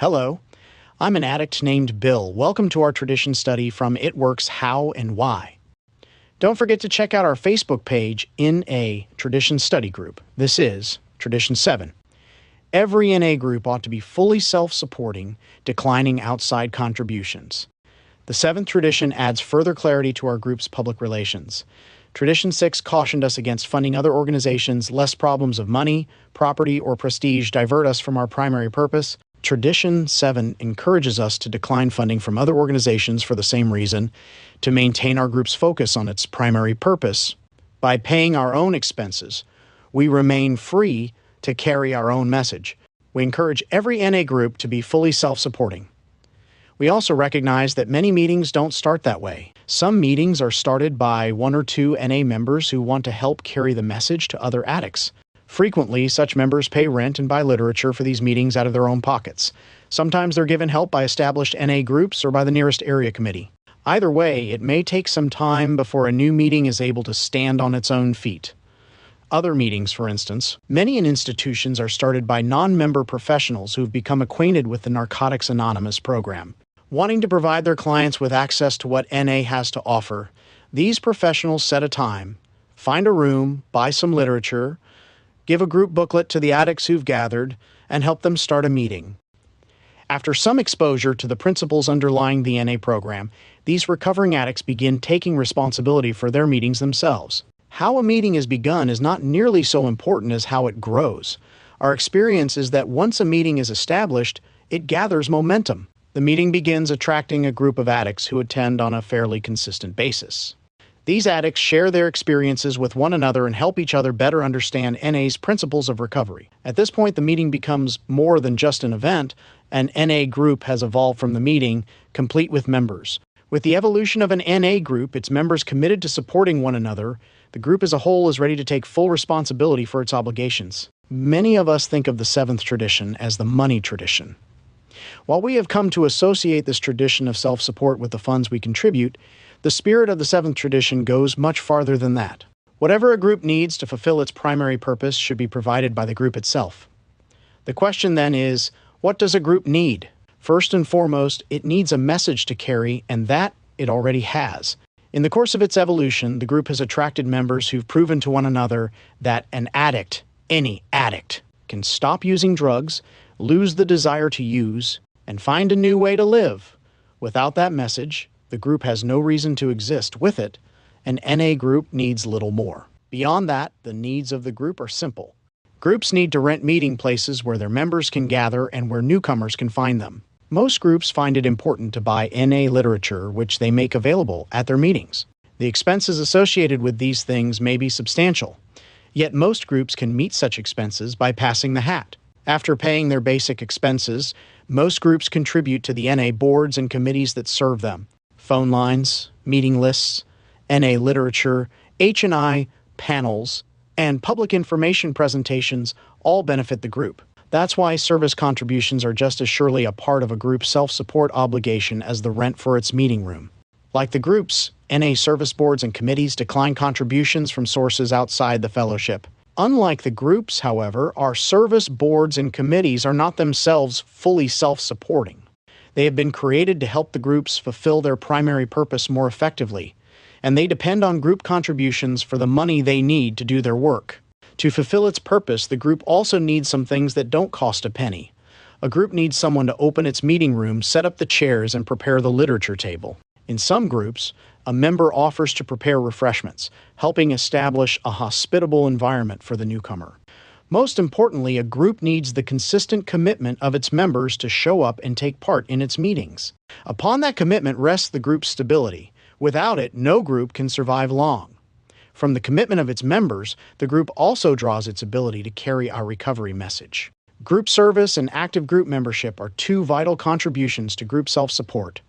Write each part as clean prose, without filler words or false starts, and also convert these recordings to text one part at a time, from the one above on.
Hello, I'm an addict named Bill. Welcome to our tradition study from It Works How and Why. Don't forget to check out our Facebook page, NA Tradition Study Group. This is Tradition 7. Every NA group ought to be fully self-supporting, declining outside contributions. The seventh tradition adds further clarity to our group's public relations. Tradition 6 cautioned us against funding other organizations lest problems of money, property, or prestige divert us from our primary purpose. Tradition 7 encourages us to decline funding from other organizations for the same reason, to maintain our group's focus on its primary purpose. By paying our own expenses, we remain free to carry our own message. We encourage every NA group to be fully self-supporting. We also recognize that many meetings don't start that way. Some meetings are started by one or two NA members who want to help carry the message to other addicts. Frequently, such members pay rent and buy literature for these meetings out of their own pockets. Sometimes they're given help by established NA groups or by the nearest area committee. Either way, it may take some time before a new meeting is able to stand on its own feet. Other meetings, for instance, many institutions are started by non-member professionals who've become acquainted with the Narcotics Anonymous program. Wanting to provide their clients with access to what NA has to offer, these professionals set a time, find a room, buy some literature, give a group booklet to the addicts who've gathered, and help them start a meeting. After some exposure to the principles underlying the NA program, these recovering addicts begin taking responsibility for their meetings themselves. How a meeting is begun is not nearly so important as how it grows. Our experience is that once a meeting is established, it gathers momentum. The meeting begins attracting a group of addicts who attend on a fairly consistent basis. These addicts share their experiences with one another and help each other better understand NA's principles of recovery. At this point, the meeting becomes more than just an event. An NA group has evolved from the meeting, complete with members. With the evolution of an NA group, its members committed to supporting one another, the group as a whole is ready to take full responsibility for its obligations. Many of us think of the seventh tradition as the money tradition. While we have come to associate this tradition of self-support with the funds we contribute, the spirit of the seventh tradition goes much farther than that. Whatever a group needs to fulfill its primary purpose should be provided by the group itself. The question then is, what does a group need? First and foremost, it needs a message to carry, and that it already has. In the course of its evolution, the group has attracted members who've proven to one another that an addict, any addict, can stop using drugs, lose the desire to use, and find a new way to live. Without that message, the group has no reason to exist. With it, an NA group needs little more. Beyond that, the needs of the group are simple. Groups need to rent meeting places where their members can gather and where newcomers can find them. Most groups find it important to buy NA literature, which they make available at their meetings. The expenses associated with these things may be substantial, yet most groups can meet such expenses by passing the hat. After paying their basic expenses, most groups contribute to the NA boards and committees that serve them. Phone lines, meeting lists, NA literature, H&I, panels, and public information presentations all benefit the group. That's why service contributions are just as surely a part of a group's self-support obligation as the rent for its meeting room. Like the groups, NA service boards and committees decline contributions from sources outside the fellowship. Unlike the groups, however, our service boards and committees are not themselves fully self-supporting. They have been created to help the groups fulfill their primary purpose more effectively, and they depend on group contributions for the money they need to do their work. To fulfill its purpose, the group also needs some things that don't cost a penny. A group needs someone to open its meeting room, set up the chairs, and prepare the literature table. In some groups, a member offers to prepare refreshments, helping establish a hospitable environment for the newcomer. Most importantly, a group needs the consistent commitment of its members to show up and take part in its meetings. Upon that commitment rests the group's stability. Without it, no group can survive long. From the commitment of its members, the group also draws its ability to carry our recovery message. Group service and active group membership are two vital contributions to group self-support.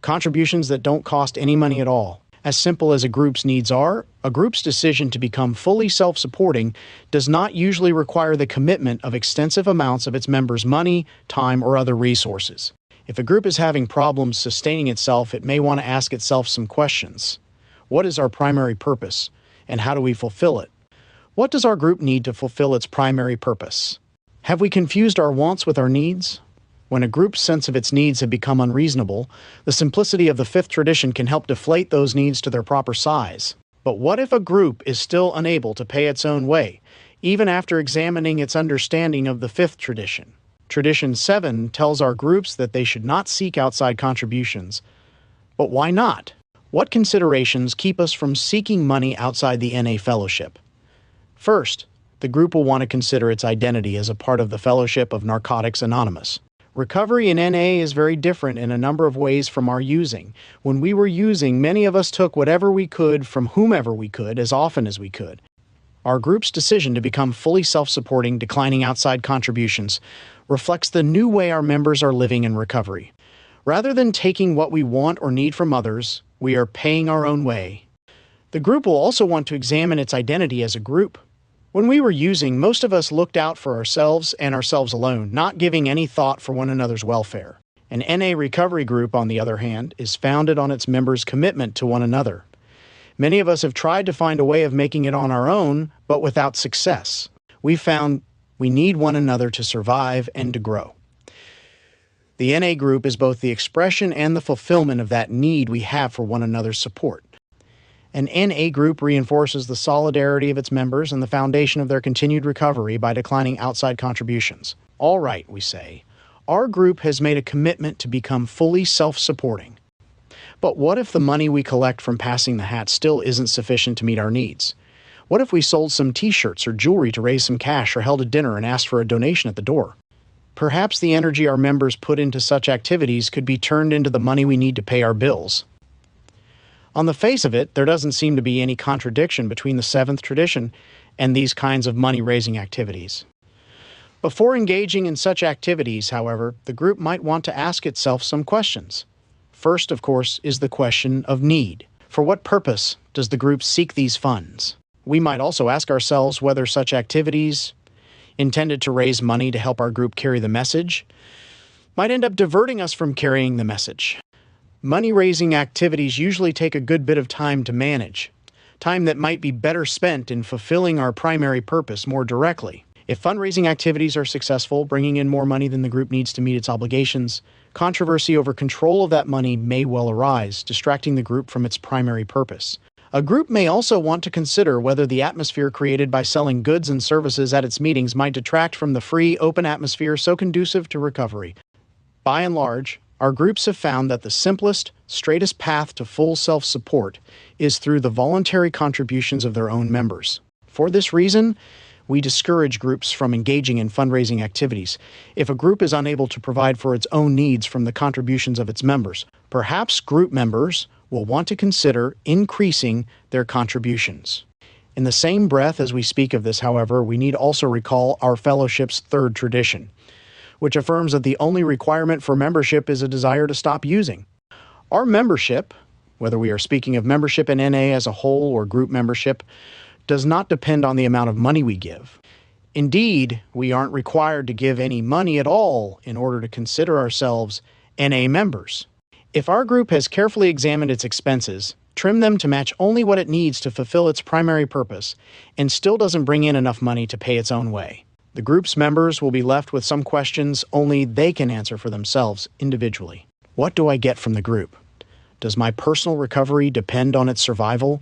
Contributions that don't cost any money at all. As simple as a group's needs are, a group's decision to become fully self-supporting does not usually require the commitment of extensive amounts of its members' money, time, or other resources. If a group is having problems sustaining itself, it may want to ask itself some questions. What is our primary purpose, and how do we fulfill it? What does our group need to fulfill its primary purpose? Have we confused our wants with our needs? When a group's sense of its needs have become unreasonable, the simplicity of the fifth tradition can help deflate those needs to their proper size. But what if a group is still unable to pay its own way, even after examining its understanding of the fifth tradition? Tradition 7 tells our groups that they should not seek outside contributions. But why not? What considerations keep us from seeking money outside the NA fellowship? First, the group will want to consider its identity as a part of the Fellowship of Narcotics Anonymous. Recovery in NA is very different in a number of ways from our using. When we were using, many of us took whatever we could from whomever we could as often as we could. Our group's decision to become fully self-supporting, declining outside contributions, reflects the new way our members are living in recovery. Rather than taking what we want or need from others, we are paying our own way. The group will also want to examine its identity as a group. When we were using, most of us looked out for ourselves and ourselves alone, not giving any thought for one another's welfare. An NA recovery group, on the other hand, is founded on its members' commitment to one another. Many of us have tried to find a way of making it on our own, but without success. We found we need one another to survive and to grow. The NA group is both the expression and the fulfillment of that need we have for one another's support. An NA group reinforces the solidarity of its members and the foundation of their continued recovery by declining outside contributions. All right, we say, our group has made a commitment to become fully self-supporting. But what if the money we collect from passing the hat still isn't sufficient to meet our needs? What if we sold some t-shirts or jewelry to raise some cash or held a dinner and asked for a donation at the door? Perhaps the energy our members put into such activities could be turned into the money we need to pay our bills. On the face of it, there doesn't seem to be any contradiction between the seventh tradition and these kinds of money-raising activities. Before engaging in such activities, however, the group might want to ask itself some questions. First, of course, is the question of need. For what purpose does the group seek these funds? We might also ask ourselves whether such activities, intended to raise money to help our group carry the message, might end up diverting us from carrying the message. Money-raising activities usually take a good bit of time to manage, time that might be better spent in fulfilling our primary purpose more directly. If fundraising activities are successful, bringing in more money than the group needs to meet its obligations, controversy over control of that money may well arise, distracting the group from its primary purpose. A group may also want to consider whether the atmosphere created by selling goods and services at its meetings might detract from the free, open atmosphere so conducive to recovery. By and large, our groups have found that the simplest, straightest path to full self-support is through the voluntary contributions of their own members. For this reason, we discourage groups from engaging in fundraising activities if a group is unable to provide for its own needs from the contributions of its members. Perhaps group members will want to consider increasing their contributions. In the same breath as we speak of this, however, we need also recall our fellowship's third tradition, which affirms that the only requirement for membership is a desire to stop using. Our membership, whether we are speaking of membership in NA as a whole or group membership, does not depend on the amount of money we give. Indeed, we aren't required to give any money at all in order to consider ourselves NA members. If our group has carefully examined its expenses, trimmed them to match only what it needs to fulfill its primary purpose, and still doesn't bring in enough money to pay its own way, the group's members will be left with some questions only they can answer for themselves individually. What do I get from the group? Does my personal recovery depend on its survival?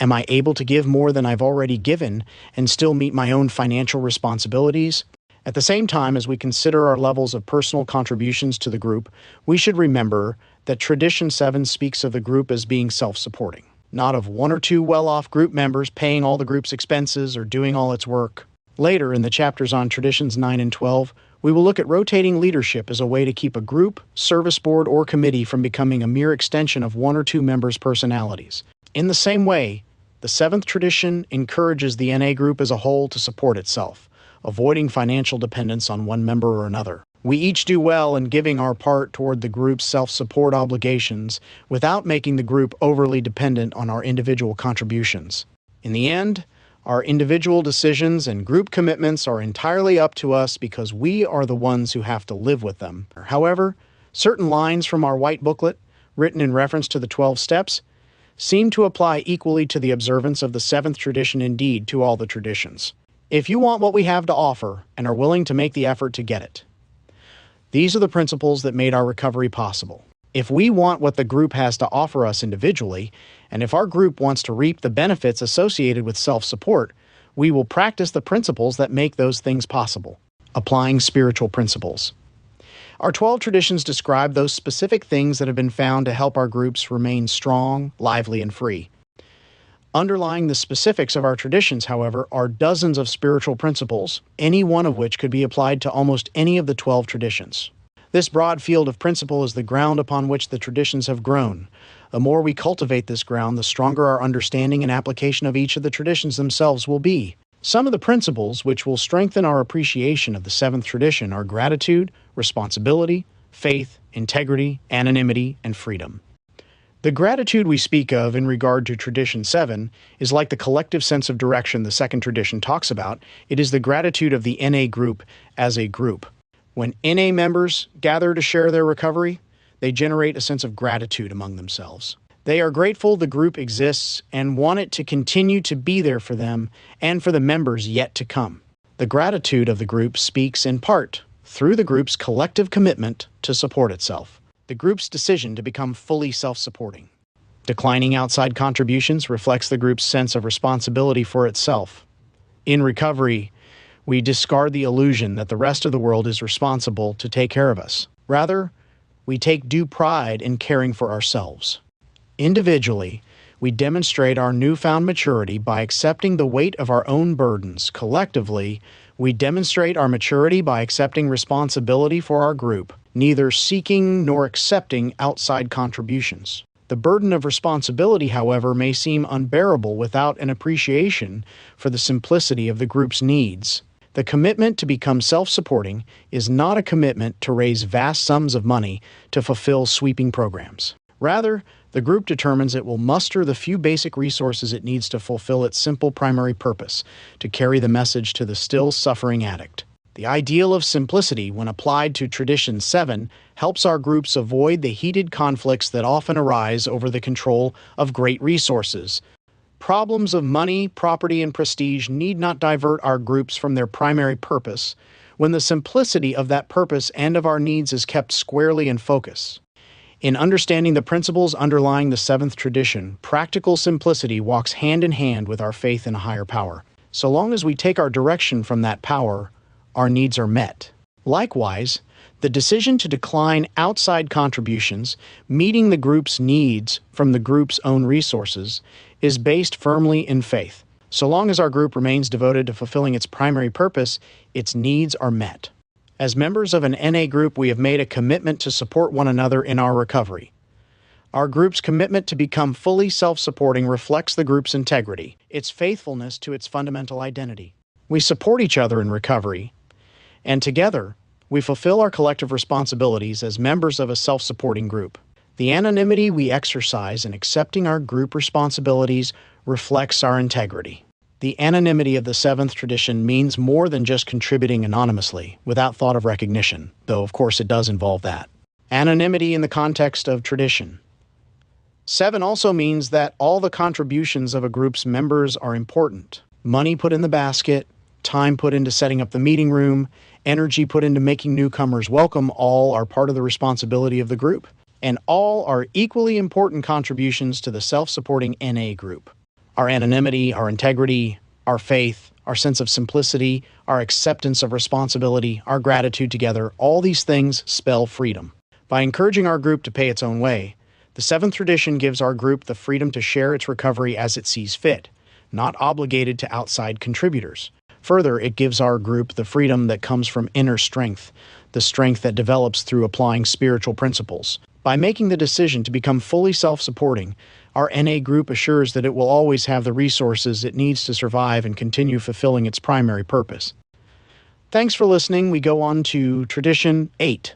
Am I able to give more than I've already given and still meet my own financial responsibilities? At the same time, as we consider our levels of personal contributions to the group, we should remember that Tradition 7 speaks of the group as being self-supporting, not of one or two well-off group members paying all the group's expenses or doing all its work. Later, in the chapters on Traditions 9 and 12, we will look at rotating leadership as a way to keep a group, service board, or committee from becoming a mere extension of one or two members' personalities. In the same way, the seventh tradition encourages the NA group as a whole to support itself, avoiding financial dependence on one member or another. We each do well in giving our part toward the group's self-support obligations without making the group overly dependent on our individual contributions. In the end, our individual decisions and group commitments are entirely up to us because we are the ones who have to live with them. However, certain lines from our white booklet, written in reference to the 12 steps, seem to apply equally to the observance of the seventh tradition, indeed to all the traditions. If you want what we have to offer and are willing to make the effort to get it, These are the principles that made our recovery possible. If we want what the group has to offer us individually, and if our group wants to reap the benefits associated with self-support, we will practice the principles that make those things possible. Applying spiritual principles. Our 12 traditions describe those specific things that have been found to help our groups remain strong, lively, and free. Underlying the specifics of our traditions, however, are dozens of spiritual principles, any one of which could be applied to almost any of the 12 traditions. This broad field of principle is the ground upon which the traditions have grown. The more we cultivate this ground, the stronger our understanding and application of each of the traditions themselves will be. Some of the principles which will strengthen our appreciation of the seventh tradition are gratitude, responsibility, faith, integrity, anonymity, and freedom. The gratitude we speak of in regard to Tradition 7 is like the collective sense of direction the second tradition talks about. It is the gratitude of the NA group as a group. When NA members gather to share their recovery, they generate a sense of gratitude among themselves. They are grateful the group exists and want it to continue to be there for them and for the members yet to come. The gratitude of the group speaks in part through the group's collective commitment to support itself, the group's decision to become fully self-supporting. Declining outside contributions reflects the group's sense of responsibility for itself. In recovery, we discard the illusion that the rest of the world is responsible to take care of us. Rather, we take due pride in caring for ourselves. Individually, we demonstrate our newfound maturity by accepting the weight of our own burdens. Collectively, we demonstrate our maturity by accepting responsibility for our group, neither seeking nor accepting outside contributions. The burden of responsibility, however, may seem unbearable without an appreciation for the simplicity of the group's needs. The commitment to become self-supporting is not a commitment to raise vast sums of money to fulfill sweeping programs. Rather, the group determines it will muster the few basic resources it needs to fulfill its simple primary purpose, to carry the message to the still suffering addict. The ideal of simplicity, when applied to Tradition 7, helps our groups avoid the heated conflicts that often arise over the control of great resources. Problems of money, property, and prestige need not divert our groups from their primary purpose when the simplicity of that purpose and of our needs is kept squarely in focus. In understanding the principles underlying the seventh tradition, practical simplicity walks hand in hand with our faith in a higher power. So long as we take our direction from that power, our needs are met. Likewise, the decision to decline outside contributions, meeting the group's needs from the group's own resources, is based firmly in faith. So long as our group remains devoted to fulfilling its primary purpose, its needs are met. As members of an NA group, we have made a commitment to support one another in our recovery. Our group's commitment to become fully self-supporting reflects the group's integrity, its faithfulness to its fundamental identity. We support each other in recovery, and together, we fulfill our collective responsibilities as members of a self-supporting group. The anonymity we exercise in accepting our group responsibilities reflects our integrity. The anonymity of the seventh tradition means more than just contributing anonymously, without thought of recognition, though of course it does involve that. Anonymity in the context of tradition. 7 also means that all the contributions of a group's members are important. Money put in the basket, time put into setting up the meeting room, energy put into making newcomers welcome, all are part of the responsibility of the group. And all are equally important contributions to the self-supporting NA group. Our anonymity, our integrity, our faith, our sense of simplicity, our acceptance of responsibility, our gratitude together, all these things spell freedom. By encouraging our group to pay its own way, the seventh tradition gives our group the freedom to share its recovery as it sees fit, not obligated to outside contributors. Further, it gives our group the freedom that comes from inner strength, the strength that develops through applying spiritual principles. By making the decision to become fully self-supporting, our NA group assures that it will always have the resources it needs to survive and continue fulfilling its primary purpose. Thanks for listening. We go on to Tradition 8.